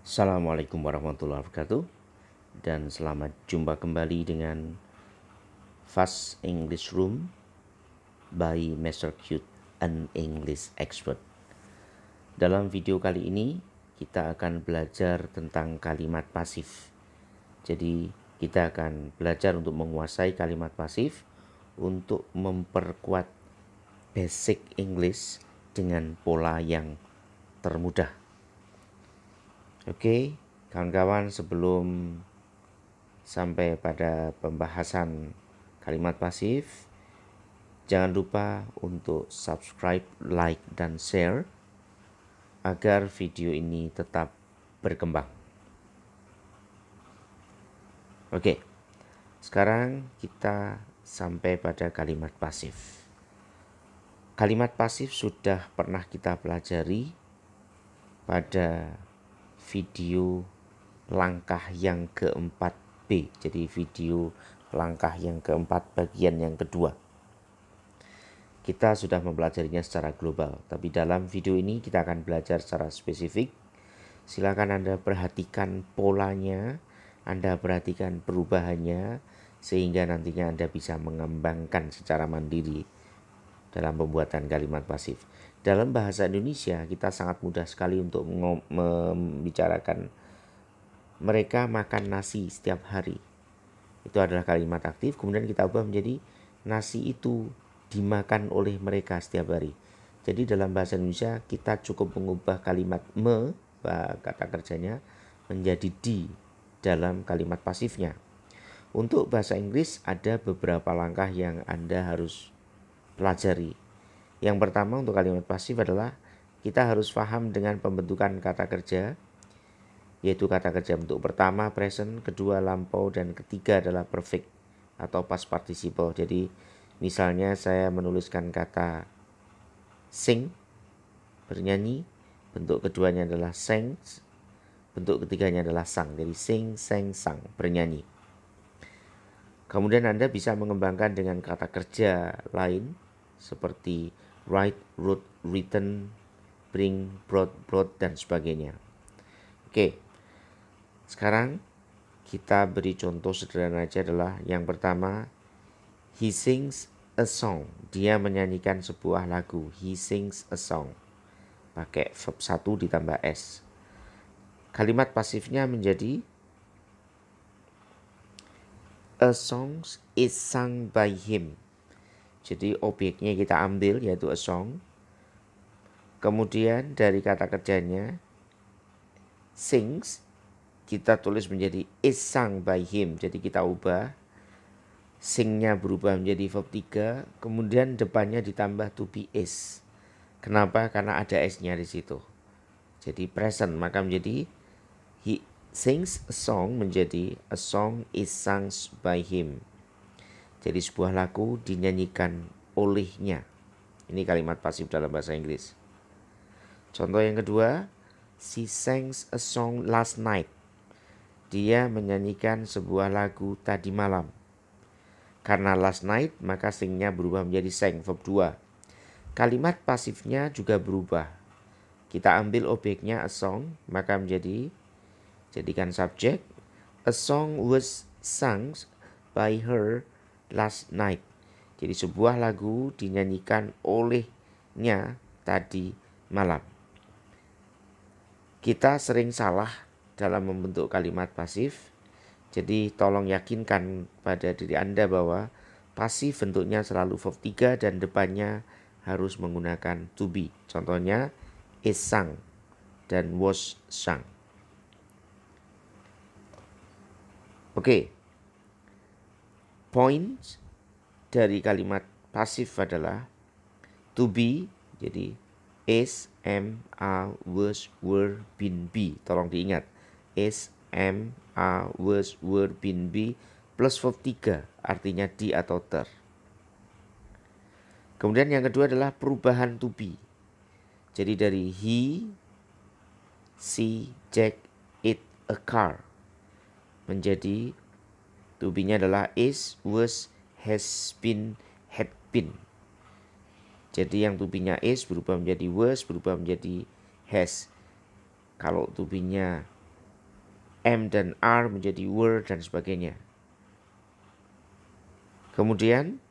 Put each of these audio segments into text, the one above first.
Assalamualaikum warahmatullahi wabarakatuh, dan selamat jumpa kembali dengan Fast English Room by Mr. Cute, an English expert. Dalam video kali ini kita akan belajar tentang kalimat pasif. Jadi kita akan belajar untuk menguasai kalimat pasif untuk memperkuat basic English dengan pola yang termudah. Oke, kawan-kawan, sebelum sampai pada pembahasan kalimat pasif, jangan lupa untuk subscribe, like, dan share agar video ini tetap berkembang. Oke, sekarang kita sampai pada kalimat pasif. Kalimat pasif sudah pernah kita pelajari pada video langkah yang keempat B. Jadi video langkah yang keempat bagian yang kedua. Kita sudah mempelajarinya secara global, tapi dalam video ini kita akan belajar secara spesifik. Silakan Anda perhatikan polanya, Anda perhatikan perubahannya, sehingga nantinya Anda bisa mengembangkan secara mandiri dalam pembuatan kalimat pasif. Dalam bahasa Indonesia kita sangat mudah sekali untuk membicarakan mereka makan nasi setiap hari. Itu adalah kalimat aktif, kemudian kita ubah menjadi nasi itu dimakan oleh mereka setiap hari. Jadi dalam bahasa Indonesia kita cukup mengubah kalimat kata kerjanya menjadi di dalam kalimat pasifnya. Untuk bahasa Inggris ada beberapa langkah yang Anda harus pelajari. Yang pertama untuk kalimat pasif adalah kita harus paham dengan pembentukan kata kerja, yaitu kata kerja bentuk pertama present, kedua lampau, dan ketiga adalah perfect atau past participle. Jadi misalnya saya menuliskan kata sing, bernyanyi, bentuk keduanya adalah sang, bentuk ketiganya adalah sang. Jadi sing, sang, sang, bernyanyi. Kemudian Anda bisa mengembangkan dengan kata kerja lain seperti write, wrote, written, bring, brought, dan sebagainya. Oke, sekarang kita beri contoh sederhana aja. Adalah yang pertama, he sings a song. Dia menyanyikan sebuah lagu. He sings a song. Pakai verb 1 ditambah s. Kalimat pasifnya menjadi a song is sung by him. Jadi objeknya kita ambil yaitu a song. Kemudian dari kata kerjanya sings kita tulis menjadi is sung by him. Jadi kita ubah, singnya berubah menjadi verb 3, kemudian depannya ditambah to be is. Kenapa? Karena ada s-nya di situ. Jadi present, maka menjadi he sings a song menjadi a song is sung by him. Jadi sebuah lagu dinyanyikan olehnya. Ini kalimat pasif dalam bahasa Inggris. Contoh yang kedua, she sang a song last night. Dia menyanyikan sebuah lagu tadi malam. Karena last night, maka singnya berubah menjadi sang, verb 2. Kalimat pasifnya juga berubah. Kita ambil objeknya a song, maka jadikan subjek. A song was sung by her last night. Jadi sebuah lagu dinyanyikan olehnya tadi malam. Kita sering salah dalam membentuk kalimat pasif. Jadi tolong yakinkan pada diri Anda bahwa pasif bentuknya selalu verb 3 dan depannya harus menggunakan to be. Contohnya is sung dan was sung. Oke. Point dari kalimat pasif adalah to be, jadi is, am, are, was, were, been, be. Tolong diingat, is, am, are, was, were, been, be plus verb 3 artinya di atau ter. Kemudian yang kedua adalah perubahan to be. Jadi dari he, she, Jack, it, a car menjadi to be-nya adalah is, was, has been, had been. Jadi yang to be-nya is berubah menjadi was, berubah menjadi has. Kalau to be-nya am dan are menjadi were dan sebagainya. Kemudian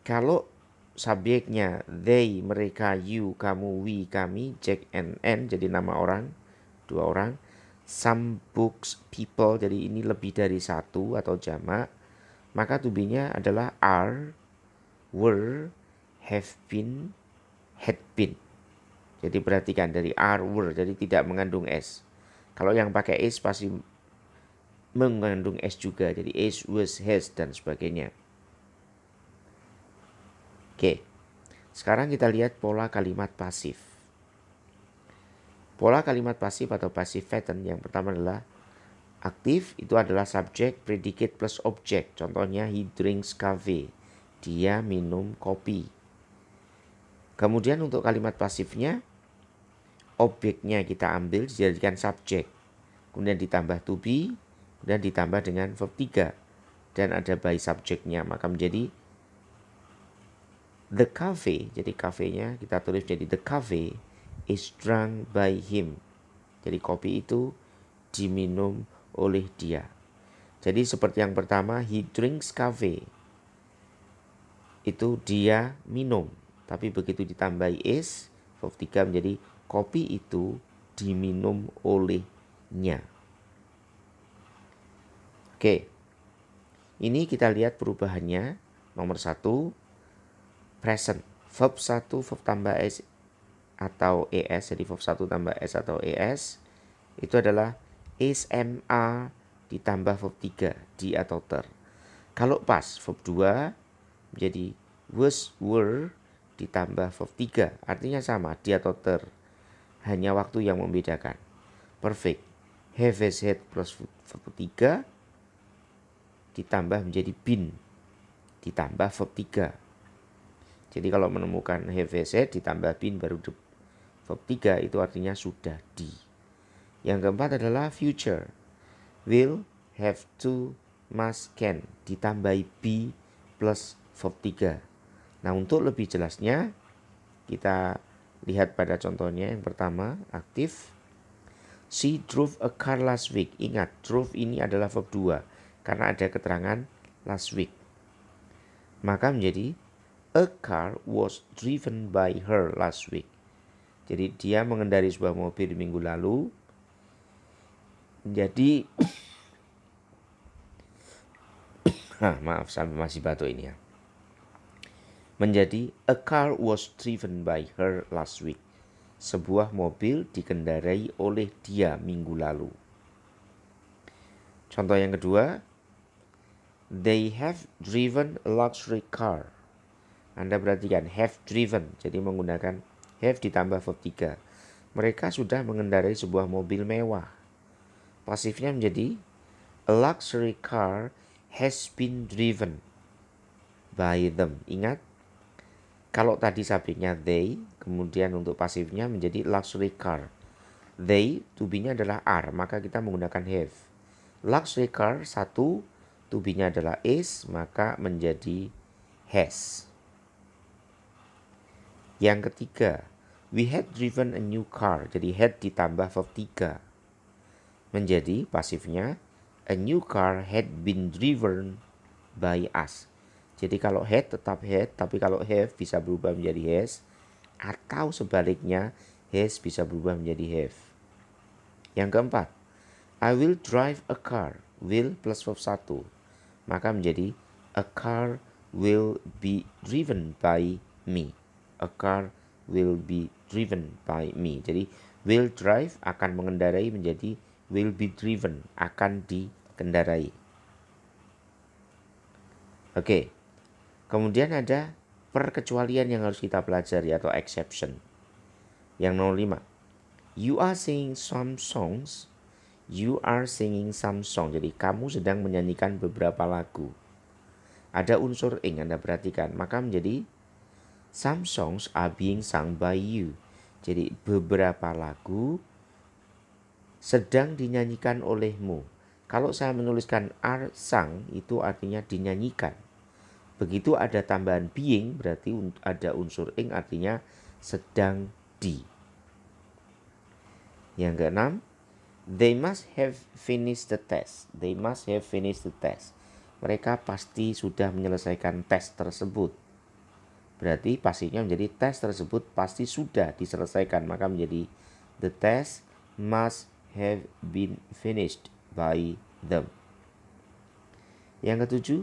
kalau subjeknya they, mereka, you, kamu, we, kami, Jack and Anne jadi nama orang, 2 orang. Some books, people, jadi ini lebih dari 1 atau jamak. Maka to be-nya adalah are, were, have been, had been. Jadi perhatikan dari are, were, jadi tidak mengandung s. Kalau yang pakai is pasti mengandung s juga, jadi is, was, has, dan sebagainya. Oke, sekarang kita lihat pola kalimat pasif. Pola kalimat pasif atau passive pattern yang pertama adalah aktif, itu adalah subjek, predicate plus objek. Contohnya he drinks coffee, dia minum kopi. Kemudian untuk kalimat pasifnya, objeknya kita ambil dijadikan subjek, kemudian ditambah to be, dan ditambah dengan verb 3, dan ada by subjeknya, maka menjadi the cafe. Jadi kafenya kita tulis jadi the cafe is drunk by him. Jadi kopi itu diminum oleh dia. Jadi seperti yang pertama, he drinks coffee, itu dia minum. Tapi begitu ditambahi is, verb 3 menjadi kopi itu diminum olehnya. Oke, ini kita lihat perubahannya. Nomor 1, present, verb 1 verb tambah s atau es, jadi verb 1 tambah s atau es itu adalah is, am, are ditambah verb 3 di atau ter. Kalau pas verb 2 menjadi was, were ditambah verb 3, artinya sama di atau ter, hanya waktu yang membedakan. Perfect, have, has, had plus verb 3 ditambah menjadi been ditambah verb 3. Jadi kalau menemukan have, has, had ditambah been baru verb 3 itu artinya sudah di. Yang keempat adalah future. Will, have to, must, can ditambahi be plus verb 3. Nah, untuk lebih jelasnya kita lihat pada contohnya. Yang pertama, aktif. She drove a car last week. Ingat, drove ini adalah verb 2 karena ada keterangan last week. Maka menjadi a car was driven by her last week. Jadi dia mengendari sebuah mobil di minggu lalu. Jadi maaf sampai masih batuk ini ya. Menjadi a car was driven by her last week. Sebuah mobil dikendarai oleh dia minggu lalu. Contoh yang kedua, they have driven a luxury car. Anda perhatikan have driven, jadi menggunakan have ditambah verb 3. Mereka sudah mengendarai sebuah mobil mewah. Pasifnya menjadi a luxury car has been driven by them. Ingat, kalau tadi subjeknya they, kemudian untuk pasifnya menjadi luxury car. They, to be-nya adalah are, maka kita menggunakan have. Luxury car 1, to be-nya adalah is, maka menjadi has. Yang ketiga, we had driven a new car. Jadi had ditambah verb 3. Menjadi pasifnya, a new car had been driven by us. Jadi kalau had tetap had, tapi kalau have bisa berubah menjadi has. Atau sebaliknya, has bisa berubah menjadi have. Yang keempat, I will drive a car. Will plus verb 1. Maka menjadi a car will be driven by me. A car will be driven by me. Jadi will drive akan mengendarai menjadi will be driven, akan dikendarai. Oke. Kemudian ada perkecualian yang harus kita pelajari atau exception. Yang nomor 5. You are singing some songs. You are singing some song. Jadi kamu sedang menyanyikan beberapa lagu. Ada unsur ing, Anda perhatikan. Maka menjadi some songs are being sung by you. Jadi beberapa lagu sedang dinyanyikan olehmu. Kalau saya menuliskan are sung itu artinya dinyanyikan. Begitu ada tambahan being berarti ada unsur ing artinya sedang di. Yang keenam, They must have finished the test. They must have finished the test. Mereka pasti sudah menyelesaikan tes tersebut. Berarti pastinya menjadi tes tersebut pasti sudah diselesaikan. Maka menjadi the test must have been finished by them. Yang ketujuh,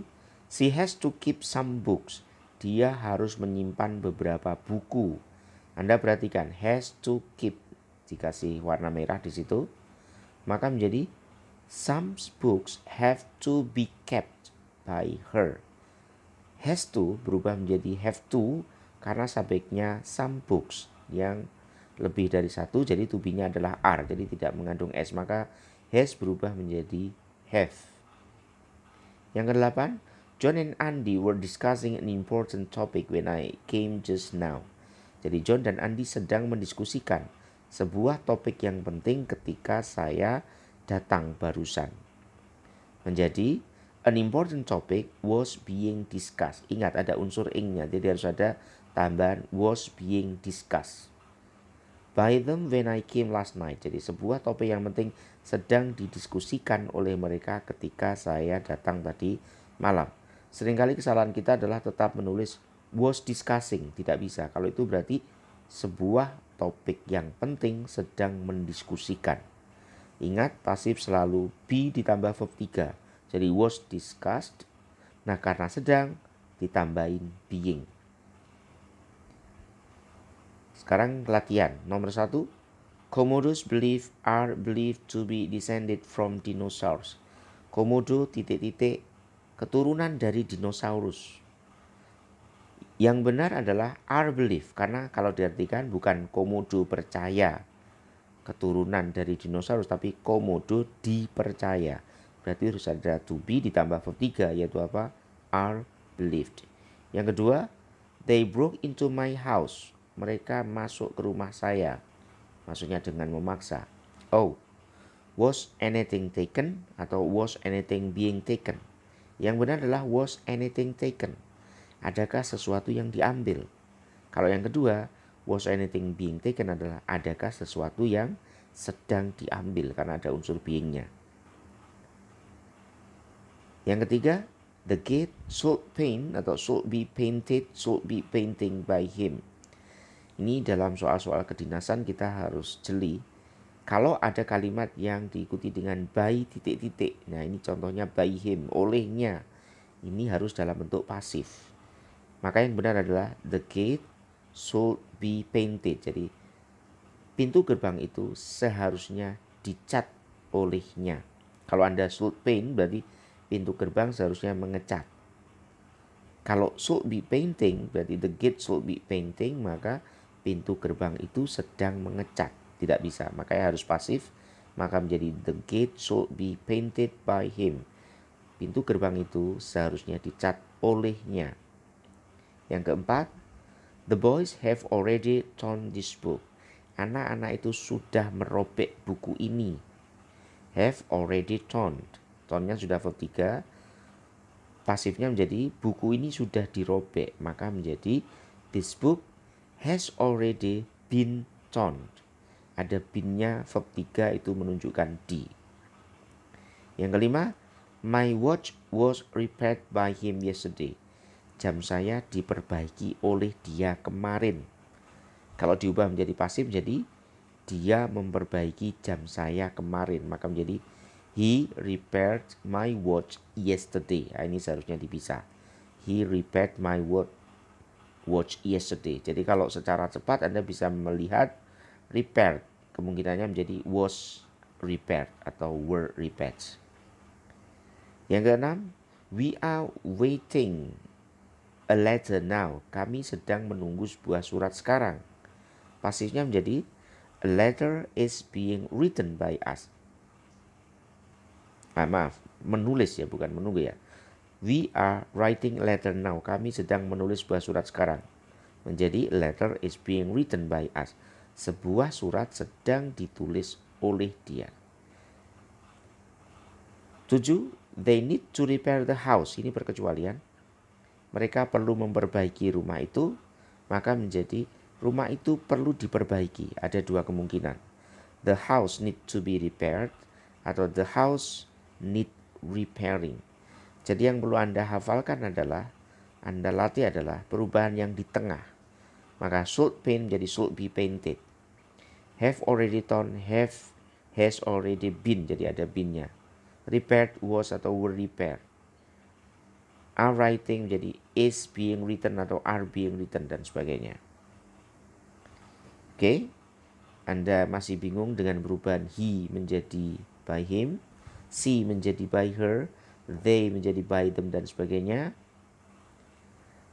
she has to keep some books. Dia harus menyimpan beberapa buku. Anda perhatikan, has to keep. Dikasih warna merah di situ. Maka menjadi some books have to be kept by her. Has to berubah menjadi have to karena subjeknya some books yang lebih dari satu, jadi to be-nya adalah are, jadi tidak mengandung s, maka has berubah menjadi have. Yang kedelapan, John and Andy were discussing an important topic when I came just now. Jadi John dan Andy sedang mendiskusikan sebuah topik yang penting ketika saya datang barusan. Menjadi an important topic was being discussed. Ingat ada unsur ing-nya, jadi harus ada tambahan was being discussed by them when I came last night. Jadi sebuah topik yang penting sedang didiskusikan oleh mereka ketika saya datang tadi malam. Seringkali kesalahan kita adalah tetap menulis was discussing, tidak bisa. Kalau itu berarti sebuah topik yang penting sedang mendiskusikan. Ingat pasif selalu be ditambah verb 3. Jadi was discussed. Nah karena sedang ditambahin being. Sekarang latihan nomor 1. Komodos are believed to be descended from dinosaurs. Komodo titik-titik keturunan dari dinosaurus. Yang benar adalah are believed, karena kalau diartikan bukan komodo percaya keturunan dari dinosaurus, tapi komodo dipercaya. Berarti harus ada to be ditambah verb 3, yaitu apa? Are believed. Yang kedua, they broke into my house. Mereka masuk ke rumah saya. Maksudnya dengan memaksa. Oh, was anything taken atau was anything being taken? Yang benar adalah was anything taken. Adakah sesuatu yang diambil? Kalau yang kedua, was anything being taken adalah adakah sesuatu yang sedang diambil, karena ada unsur being-nya. Yang ketiga, the gate should paint atau should be painted, should be painting by him. Ini dalam soal-soal kedinasan kita harus jeli. Kalau ada kalimat yang diikuti dengan by titik-titik, nah ini contohnya by him, olehnya. Ini harus dalam bentuk pasif. Maka yang benar adalah the gate should be painted. Jadi pintu gerbang itu seharusnya dicat olehnya. Kalau Anda should paint berarti pintu gerbang seharusnya mengecat. Kalau should be painting berarti the gate should be painting, maka pintu gerbang itu sedang mengecat. Tidak bisa, makanya harus pasif. Maka menjadi the gate should be painted by him. Pintu gerbang itu seharusnya dicat olehnya. Yang keempat, the boys have already torn this book. Anak-anak itu sudah merobek buku ini. Have already torn. Torn-nya sudah verb 3. Pasifnya menjadi buku ini sudah dirobek. Maka menjadi this book has already been torn. Ada been-nya verb 3 itu menunjukkan di. Yang kelima, my watch was repaired by him yesterday. Jam saya diperbaiki oleh dia kemarin. Kalau diubah menjadi pasif jadi dia memperbaiki jam saya kemarin. Maka menjadi he repaired my watch yesterday. Nah, ini seharusnya dipisah. He repaired my watch yesterday. Jadi kalau secara cepat Anda bisa melihat repaired. Kemungkinannya menjadi was repaired atau were repaired. Yang keenam, we are waiting a letter now. Kami sedang menunggu sebuah surat sekarang. Pasifnya menjadi a letter is being written by us. Menulis ya, bukan menunggu ya. We are writing a letter now. Kami sedang menulis sebuah surat sekarang. Menjadi a letter is being written by us. Sebuah surat sedang ditulis oleh dia. 7. They need to repair the house. Ini perkecualian. Mereka perlu memperbaiki rumah itu, maka menjadi rumah itu perlu diperbaiki. Ada dua kemungkinan. the house need to be repaired atau the house need repairing. Jadi yang perlu Anda hafalkan adalah, Anda latih adalah perubahan yang di tengah. Maka should paint jadi should be painted. Have already done, has already been, jadi ada been-nya. Repaired was atau were repaired. Are writing jadi is being written atau are being written dan sebagainya. Oke, Anda masih bingung dengan perubahan he menjadi by him, she menjadi by her, they menjadi by them dan sebagainya.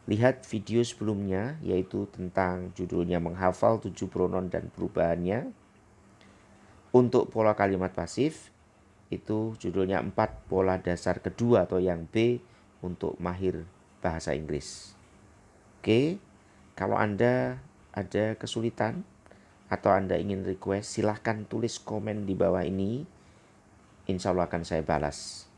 Lihat video sebelumnya yaitu tentang judulnya menghafal 7 pronoun dan perubahannya. Untuk pola kalimat pasif itu judulnya 4 pola dasar kedua atau yang B untuk mahir bahasa Inggris. Oke, kalau Anda ada kesulitan atau Anda ingin request, silahkan tulis komen di bawah ini. Insya Allah akan saya balas.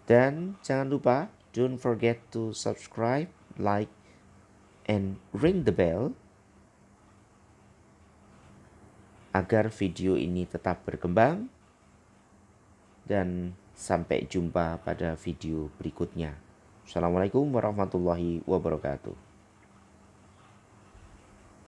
Dan jangan lupa, don't forget to subscribe, like, and ring the bell agar video ini tetap berkembang. Dan sampai jumpa pada video berikutnya. Assalamualaikum warahmatullahi wabarakatuh.